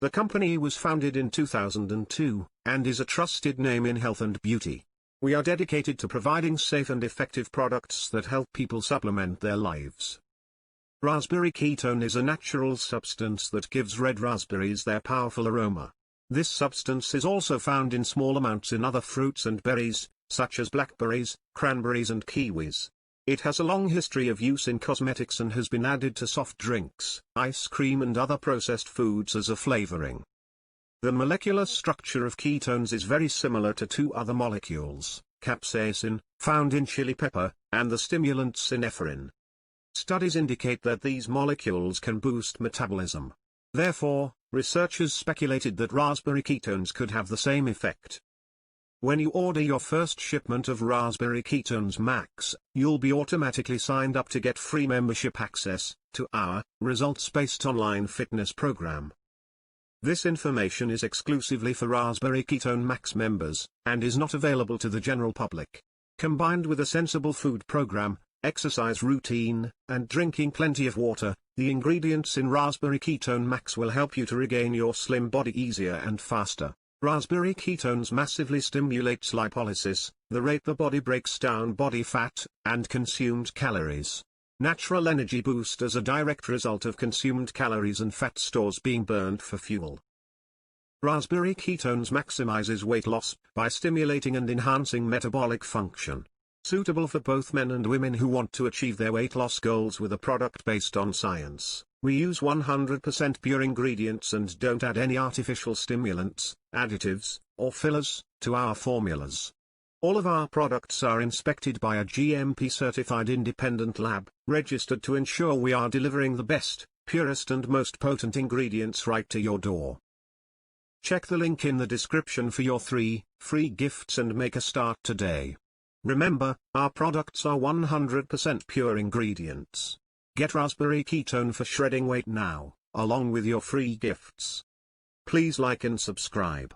The company was founded in 2002, and is a trusted name in health and beauty. We are dedicated to providing safe and effective products that help people supplement their lives. Raspberry ketone is a natural substance that gives red raspberries their powerful aroma. This substance is also found in small amounts in other fruits and berries, such as blackberries, cranberries and kiwis. It has a long history of use in cosmetics and has been added to soft drinks, ice cream and other processed foods as a flavoring. The molecular structure of ketones is very similar to two other molecules, capsaicin, found in chili pepper, and the stimulant synephrine. Studies indicate that these molecules can boost metabolism. Therefore, researchers speculated that raspberry ketones could have the same effect. When you order your first shipment of Raspberry Ketones Max, you'll be automatically signed up to get free membership access to our results-based online fitness program. This information is exclusively for Raspberry Ketone Max members, and is not available to the general public. Combined with a sensible food program, exercise routine, and drinking plenty of water, the ingredients in Raspberry Ketone Max will help you to regain your slim body easier and faster. Raspberry ketones massively stimulates lipolysis, the rate the body breaks down body fat, and consumed calories. Natural energy boost as a direct result of consumed calories and fat stores being burned for fuel. Raspberry ketones maximizes weight loss by stimulating and enhancing metabolic function. Suitable for both men and women who want to achieve their weight loss goals with a product based on science. We use 100% pure ingredients and don't add any artificial stimulants, additives, or fillers to our formulas. All of our products are inspected by a GMP-certified independent lab, registered to ensure we are delivering the best, purest and most potent ingredients right to your door. Check the link in the description for your 3 free gifts and make a start today. Remember, our products are 100% pure ingredients. Get Raspberry Ketone for shredding weight now, along with your free gifts. Please like and subscribe.